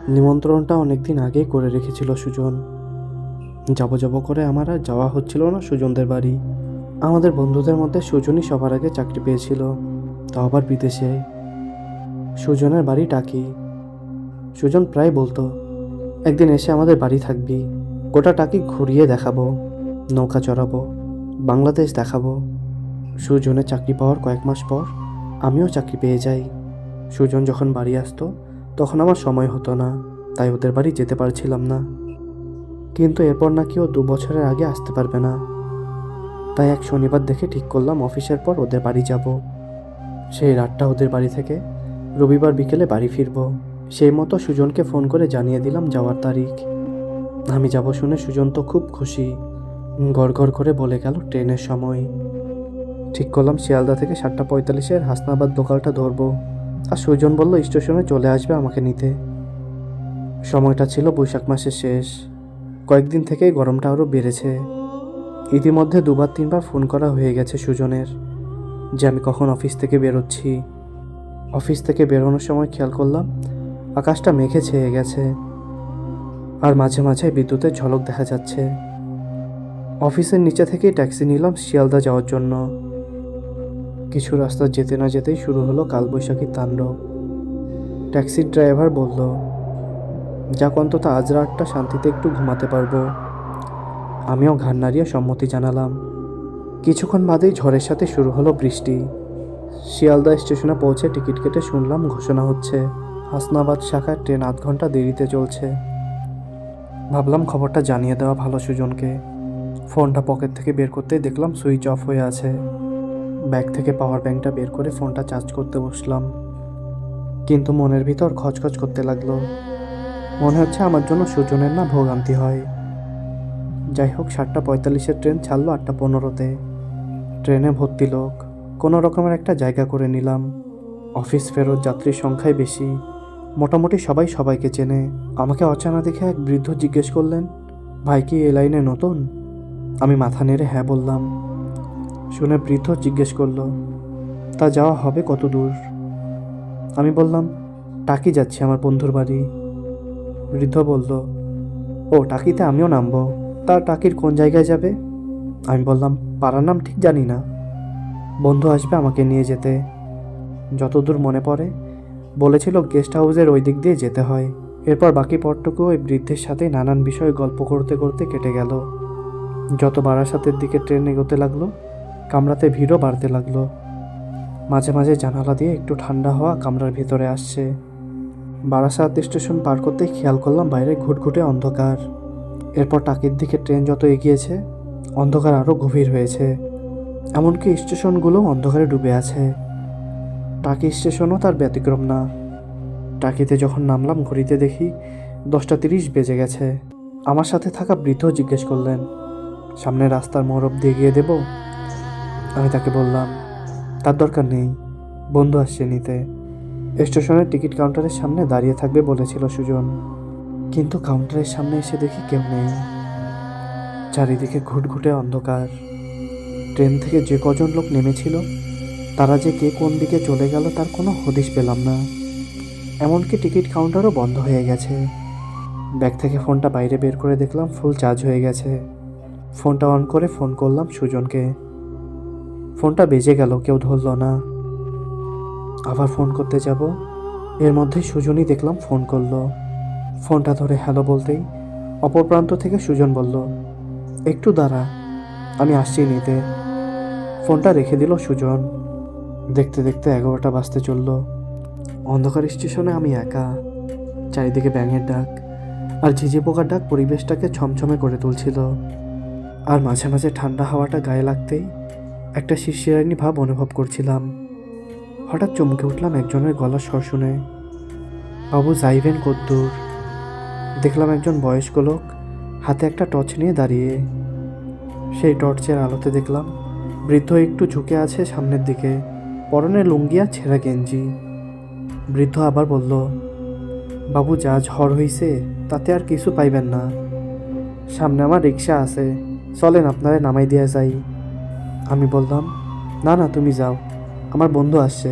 নিমন্ত্রণটা অনেকদিন আগেই করে রেখেছিল সুজন। যাব যাব করে আমার আর যাওয়া হচ্ছিল না সুজনদের বাড়ি। আমাদের বন্ধুদের মধ্যে সুজনই সবার আগে চাকরি পেয়েছিল, তাও আবার বিদেশে। সুজনের বাড়ি টাকি। সুজন প্রায় বলতো, একদিন এসে আমাদের বাড়ি থাকবি, গোটা টাকি ঘুরিয়ে দেখাবো, নৌকা চড়াবো, বাংলাদেশ দেখাবো। সুজনের চাকরি পাওয়ার কয়েক মাস পর আমিও চাকরি পেয়ে যাই। সুজন যখন বাড়ি আসতো তখন আমার সময় হতো না, তাই ওদের বাড়ি যেতে পারছিলাম না। কিন্তু এরপর নাকি ও 2 বছরের আগে আসতে পারবে না। তাই এক শনিবার দেখে ঠিক করলাম অফিসের পর ওদের বাড়ি যাব। সেই রাতটা ওদের বাড়ি থেকে রবিবার বিকেলে বাড়ি ফিরব। সেই মতো সুজনকে ফোন করে জানিয়ে দিলাম যাওয়ার তারিখ। আমি যাব শুনে সুজন তো খুব খুশি, গড় করে বলে গেল ট্রেনের সময়। ঠিক করলাম শিয়ালদা থেকে 7:45-এর হাসনাবাদ লোকালটা ধরবো, আর সুজন বলল স্টেশনে চলে আসবে আমাকে নিতে। সময়টা ছিল বৈশাখ মাসের শেষ। কয়েকদিন থেকেই গরমটা আরও বেড়েছে। ইতিমধ্যে 2-3বার ফোন করা হয়ে গেছে সুজনের যে আমি কখন অফিস থেকে বেরোচ্ছি। অফিস থেকে বেরোনোর সময় খেয়াল করলাম আকাশটা মেঘে ছেয়ে গেছে, আর মাঝে মাঝে বিদ্যুতের ঝলক দেখা যাচ্ছে। অফিসের নিচে থেকেই ট্যাক্সি নিলাম শিয়ালদা যাওয়ার জন্য। কিছু রাস্তা যেতে না যেতেই শুরু হলো কালবৈশাখীর তাণ্ডব। ট্যাক্সির ড্রাইভার বলল, যাক অন্তত আজ রাতটা শান্তিতে একটু ঘুমাতে পারবো। আমিও ঘাড় নাড়িয়ে সম্মতি জানালাম। কিছুক্ষণ বাদেই ঝড়ের সাথে শুরু হলো বৃষ্টি। শিয়ালদা স্টেশনে পৌঁছে টিকিট কেটে শুনলাম ঘোষণা হচ্ছে হাসনাবাদ শাখার ট্রেন 8 ঘন্টা দেরিতে চলছে। ভাবলাম খবরটা জানিয়ে দেওয়া ভালো সুজনকে। ফোনটা পকেট থেকে বের করতেই দেখলাম সুইচ অফ হয়ে আছে। ব্যাগ থেকে পাওয়ার ব্যাংকটা বের করে ফোনটা চার্জ করতে বসলাম, কিন্তু মনের ভিতর খচখচ করতে লাগলো। মনে হচ্ছে আমার জন্য সুজনের না ভোগান্তি হয়। যাই হোক, 7:45-এর ট্রেন ছাড়লো 8:15-তে। ট্রেনে ভর্তি লোক, কোনো রকমের একটা জায়গা করে নিলাম। অফিস ফেরত যাত্রীর সংখ্যাই বেশি, মোটামুটি সবাই সবাইকে চেনে। আমাকে অচেনা দেখে এক বৃদ্ধ জিজ্ঞেস করলেন, ভাই কি এ লাইনে নতুন? আমি মাথা নেড়ে হ্যাঁ বললাম। শুনে বৃদ্ধ জিজ্ঞেস করলো, তা যাওয়া হবে কত দূর? আমি বললাম, টাকি যাচ্ছি আমার বন্ধুর বাড়ি। বৃদ্ধ বলল, ও টাকিতে আমিও নামবো, তা টাকির কোন জায়গায় যাবে? আমি বললাম, পাড়ার নাম ঠিক জানি না, বন্ধু আসবে আমাকে নিয়ে যেতে। যতদূর মনে পড়ে বলেছিল গেস্ট হাউসের ওই দিক দিয়ে যেতে হয়। এরপর বাকি পথটুকু ওই বৃদ্ধের সাথে নানান বিষয়ে গল্প করতে করতে কেটে গেল। যত বারাসাতের দিকে ট্রেন এগোতে লাগলো, কামরাতে ভিড়ও বাড়তে লাগলো। মাঝে মাঝে জানালা দিয়ে একটু ঠান্ডা হাওয়া কামরার ভিতরে আসছে। বারাসাত স্টেশন পার করতেই খেয়াল করলাম বাইরে ঘুটঘুটে অন্ধকার। এরপর টাকির দিকে ট্রেন যত এগিয়েছে অন্ধকার আরও গভীর হয়েছে, এমনকি স্টেশনগুলোও অন্ধকারে ডুবে আছে। টাকি স্টেশনও তার ব্যতিক্রম না। টাকিতে যখন নামলাম ঘড়িতে দেখি 10:30 বেজে গেছে। আমার সাথে থাকা বৃদ্ধ জিজ্ঞেস করলেন, সামনে রাস্তার মোড় অব্দি এগিয়ে দেব? আমি তাকে বললাম, তার দরকার নেই, বন্ধু আসছে নিতে। স্টেশনের টিকিট কাউন্টারের সামনে দাঁড়িয়ে থাকবে বলেছিল সুজন, কিন্তু কাউন্টারের সামনে এসে দেখি কেউ নেই। চারিদিকে ঘুটঘুটে অন্ধকার। ট্রেন থেকে যে কজন লোক নেমেছিল তারা যে কে কোন দিকে চলে গেল তার কোনো হদিশ পেলাম না। এমনকি টিকিট কাউন্টারও বন্ধ হয়ে গেছে। ব্যাগ থেকে ফোনটা বাইরে বের করে দেখলাম ফুল চার্জ হয়ে গেছে। ফোনটা অন করে ফোন করলাম সুজনকে। ফোনটা বেজে গেল, কেউ ধরল না। আবার ফোন করতে যাব, এর মধ্যেই সুজনই দেখলাম ফোন করলো। ফোনটা ধরে হ্যালো বলতেই অপর প্রান্ত থেকে সুজন বলল, একটু দাঁড়া, আমি আসছি নিতে। ফোনটা রেখে দিল সুজন। দেখতে দেখতে 11টা বাজতে চলল। অন্ধকার স্টেশনে আমি একা। চারিদিকে ব্যাঙের ডাক আর ঝিঝি পোকার ডাক পরিবেশটাকে ছমছমে করে তুলছিল। আর মাঝে মাঝে ঠান্ডা হাওয়াটা গায়ে লাগতেই একটা শিরশিরানি ভাব অনুভব করছিলাম। হঠাৎ চমকে উঠলাম একজনের গলার স্বর শুনে, বাবু যাইবেন কদ্দূর? দেখলাম একজন বয়স্ক লোক হাতে একটা টর্চ নিয়ে দাঁড়িয়ে। সেই টর্চের আলোতে দেখলাম বৃদ্ধ একটু ঝুঁকে আছে সামনের দিকে, পরনে লুঙ্গি আর ছেঁড়া গেঞ্জি। বৃদ্ধ আবার বলল, বাবু যা ঝড় হইছে তাতে আর কিছু পাইবেন না, সামনে আমার রিক্সা আছে, চলেন আপনারে নামাই দিয়া যাই। আমি বললাম, না না তুমি যাও, আমার বন্ধু আসছে।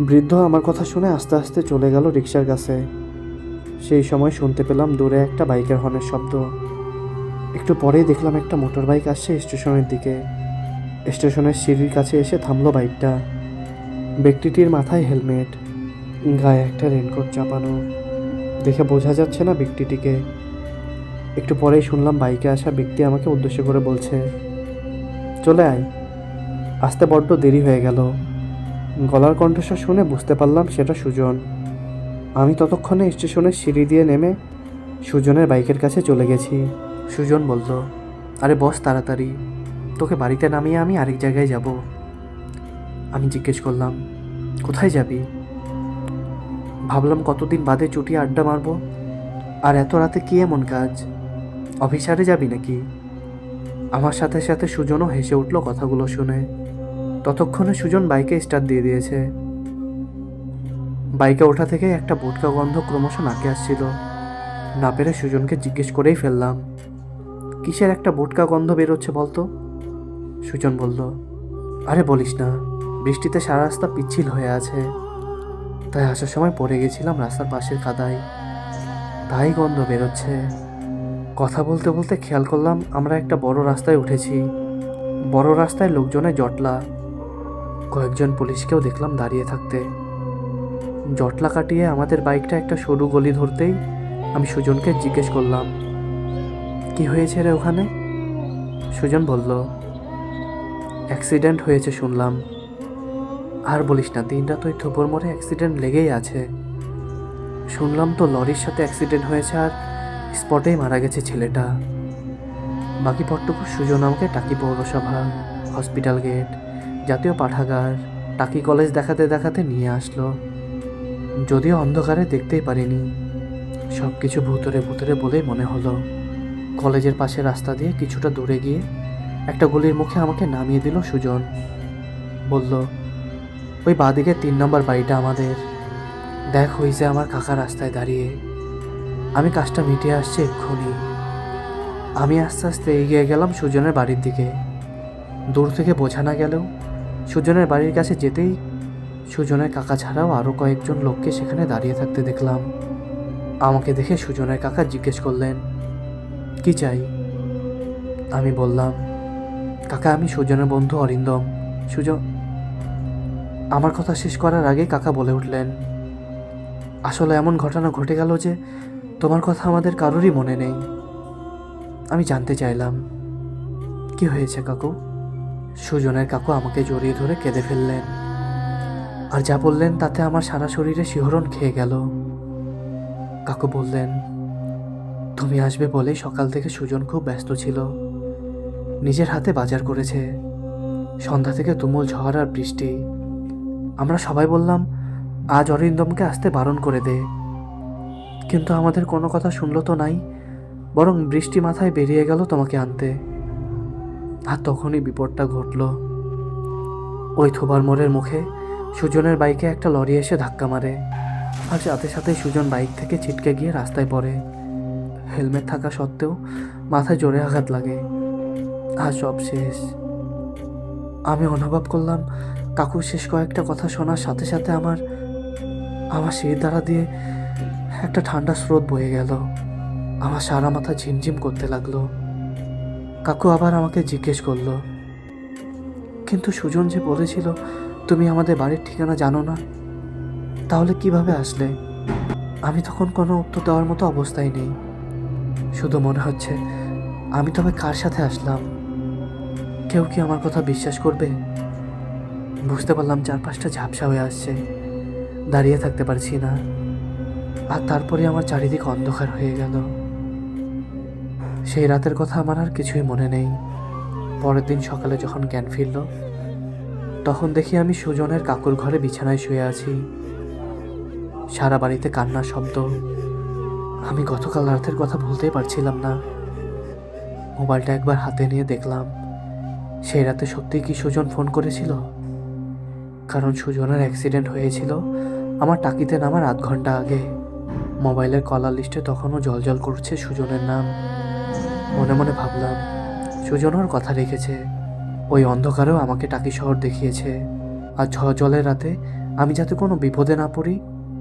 বৃদ্ধ আমার কথা শুনে আস্তে আস্তে চলে গেল রিক্সার কাছে। সেই সময় শুনতে পেলাম দূরে একটা বাইকের হর্নের শব্দ। একটু পরেই দেখলাম একটা মোটর বাইক আসছে স্টেশনের দিকে। স্টেশনের সিঁড়ির কাছে এসে থামলো বাইকটা। ব্যক্তিটির মাথায় হেলমেট, গায়ে একটা রেনকোট চাপানো, দেখে বোঝা যাচ্ছে না ব্যক্তিটিকে। একটু পরেই শুনলাম বাইকে আসা ব্যক্তি আমাকে উদ্দেশ্য করে বলছে, চলে আয়। আসতে বড্ড দেরি হয়ে গেল। গলার কণ্ঠস্বর শুনে বুঝতে পারলাম সেটা সুজন। আমি ততক্ষণে স্টেশনের সিঁড়ি দিয়ে নেমে সুজনের বাইকের কাছে চলে গেছি। সুজন বলল, আরে বস তাড়াতাড়ি, তোকে বাড়িতে নামিয়ে আমি আরেক জায়গায় যাব। আমি জিজ্ঞেস করলাম, কোথায় যাবি? ভাবলাম কতদিন বাদে চুটিয়ে আড্ডা মারবো, আর এত রাতে কি এমন কাজ? অফিসারে যাবি নাকি? আমার সাথে সাথে সুজনও হেসে উঠল কথাগুলো শুনে। ততক্ষণে সুজন বাইকে স্টার্ট দিয়ে দিয়েছে। বাইকে ওঠা থেকে একটা বোটকা গন্ধ ক্রমশ নাকে আসছিল। না পেরে সুজনকে জিজ্ঞেস করেই ফেললাম, কিসের একটা বোটকা গন্ধ বেরোচ্ছে বলতো? সুজন বলল, আরে বলিস না, বৃষ্টিতে সারা রাস্তা পিচ্ছিল হয়ে আছে, তাই আসার সময় পড়ে গেছিলাম রাস্তার পাশের কাদায়, তাই গন্ধ বেরোচ্ছে। কথা বলতে বলতে খেয়াল করলাম আমরা একটা বড় রাস্তায় উঠেছি। বড় রাস্তায় লোকজনে জটলা, কয়েকজন পুলিশকেও দেখলাম দাঁড়িয়ে থাকতে। জটলা কাটিয়ে আমাদের বাইকটা একটা সরু গলি ধরতেই আমি সুজনকে জিজ্ঞেস করলাম, কি হয়েছে রে ওখানে? সুজন বলল, অ্যাক্সিডেন্ট হয়েছে শুনলাম। আর বলিস না, দিনরাত ওই থোপর মোড়ে অ্যাক্সিডেন্ট লেগেই আছে। শুনলাম তো লরির সাথে অ্যাক্সিডেন্ট হয়েছে আর স্পটেই মারা গেছে ছেলেটা। বাকি পটটুকু সুজন আমাকে টাকি পৌরসভা, হসপিটাল গেট, জাতীয় পাঠাগার, টাকি কলেজ দেখাতে দেখাতে নিয়ে আসলো। যদিও অন্ধকারে দেখতেই পারিনি, সব কিছু ভুতুরে ভুতুরে বলেই মনে হলো। কলেজের পাশে রাস্তা দিয়ে কিছুটা দূরে গিয়ে একটা গলির মুখে আমাকে নামিয়ে দিল সুজন। বলল, ওই বাঁদিকে 3 নম্বর বাড়িটা আমাদের। দেখ হয়েছে আমার কাকা রাস্তায় দাঁড়িয়ে, আমি কাজটা মিটিয়ে আসছি এক্ষুনি। আমি আস্তে আস্তে এগিয়ে গেলাম সুজনের বাড়ির দিকে। দূর থেকে বোঝা না গেলেও সুজনের বাড়ির কাছে যেতেই সুজনের কাকা ছাড়াও আরও কয়েকজন লোককে সেখানে দাঁড়িয়ে থাকতে দেখলাম। আমাকে দেখে সুজনের কাকা জিজ্ঞেস করলেন, কি চাই? আমি বললাম, কাকা আমি সুজনের বন্ধু অরিন্দম। সুজন। আমার কথা শেষ করার আগে কাকা বলে উঠলেন, আসলে এমন ঘটনা ঘটে গেল যে তোমার কথা আমাদের কারোরই মনে নেই। আমি জানতে চাইলাম, কি হয়েছে কাকু? সুজনের কাকু আমাকে জড়িয়ে ধরে কেঁদে ফেললেন, আর যা বললেন তাতে আমার সারা শরীরে শিহরণ খেয়ে গেল। কাকু বললেন, তুমি আসবে বলেই সকাল থেকে সুজন খুব ব্যস্ত ছিল। নিজের হাতে বাজার করেছে। সন্ধ্যা থেকে তুমুল ঝড় আর বৃষ্টি। আমরা সবাই বললাম, আজ অরিন্দমকে আসতে বারণ করে দে, কিন্তু আমাদের কোনো কথা শুনলো তো নাই, বরং বৃষ্টি মাথায় বেরিয়ে গেল তোমাকে আনতে। আর তখনই বিপদটা ঘটল। ওই থোবার মোড়ের মুখে সুজনের বাইকে একটা লরি এসে ধাক্কা মারে, আর সাথে সাথে সুজন বাইক থেকে ছিটকে গিয়ে রাস্তায় পড়ে। হেলমেট থাকা সত্ত্বেও মাথায় জোরে আঘাত লাগে, আর সব শেষ। আমি অনুভব করলাম কাকুর শেষ কয়েকটা কথা শোনার সাথে সাথে আমার শির দ্বারা দিয়ে একটা ঠান্ডা স্রোত বয়ে গেল। আমার সারা মাথা ঝিমঝিম করতে লাগলো। কাকু আবার আমাকে জিজ্ঞেস করলো, কিন্তু সুজন যে বলেছিল তুমি আমাদের বাড়ির ঠিকানা জানো না, তাহলে কিভাবে আসলে? আমি তখন কোনো উত্তর দেওয়ার মতো অবস্থায় নেই। শুধু মনে হচ্ছে, আমি তবে কার সাথে আসলাম? কেউ কি আমার কথা বিশ্বাস করবে? বুঝতে পারলাম চারপাশটা ঝাপসা হয়ে আসছে, দাঁড়িয়ে থাকতে পারছি না। আর তারপরে আমার চারিদিক অন্ধকার হয়ে গেল। সেই রাতের কথা আমার আর কিছুই মনে নেই। পরের দিন সকালে যখন জ্ঞান ফিরল, তখন দেখি আমি সুজনের কাকুর ঘরে বিছানায় শুয়ে আছি। সারা বাড়িতে কান্নার শব্দ। আমি গতকাল রাতের কথা ভুলতেই পারছিলাম না। মোবাইলটা একবার হাতে নিয়ে দেখলাম, সেই রাতে সত্যিই কি সুজন ফোন করেছিল? কারণ সুজনের অ্যাক্সিডেন্ট হয়েছিল আমার টাকিতে নামার 8 ঘন্টা আগে। মোবাইলের কলার লিস্টে তখনও জলজল করছে সুজনের নাম। মনে মনে ভাবলাম, সুজনের কথা রেখেছে। ওই অন্ধকারেও আমাকে টাকি শহর দেখিয়েছে। আর ঝড় জলের রাতে আমি যাতে কোনো বিপদে না পড়ি,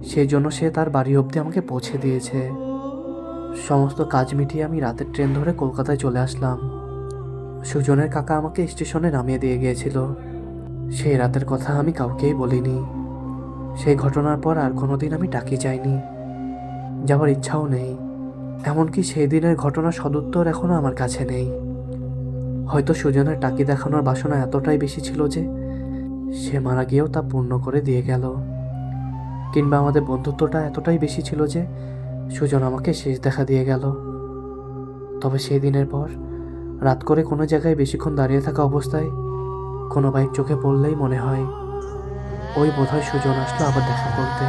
সেই জন্য সে তার বাড়ি অবধি আমাকে পৌঁছে দিয়েছে। সমস্ত কাজ মিটিয়ে আমি রাতের ট্রেন ধরে কলকাতায় চলে আসলাম। সুজনের কাকা আমাকে স্টেশনে নামিয়ে দিয়ে গিয়েছিল। সেই রাতের কথা আমি কাউকেই বলিনি। সেই ঘটনার পর আর কোনোদিন আমি টাকি যাইনি, যাওয়ার ইচ্ছাও নেই। এমনকি সেই দিনের ঘটনার সদুত্তর এখনও আমার কাছে নেই। হয়তো সুজনের টাকি দেখানোর বাসনা এতটাই বেশি ছিল যে সে মারা গিয়েও তা পূর্ণ করে দিয়ে গেল, কিংবা আমাদের বন্ধুত্বটা এতটাই বেশি ছিল যে সুজন আমাকে শেষ দেখা দিয়ে গেল। তবে সেই দিনের পর রাত করে কোনো জায়গায় বেশিক্ষণ দাঁড়িয়ে থাকা অবস্থায় কোনো বাইক চোখে পড়লেই মনে হয় ওই বোধহয় সুজন আসলো আবার দেখা করতে।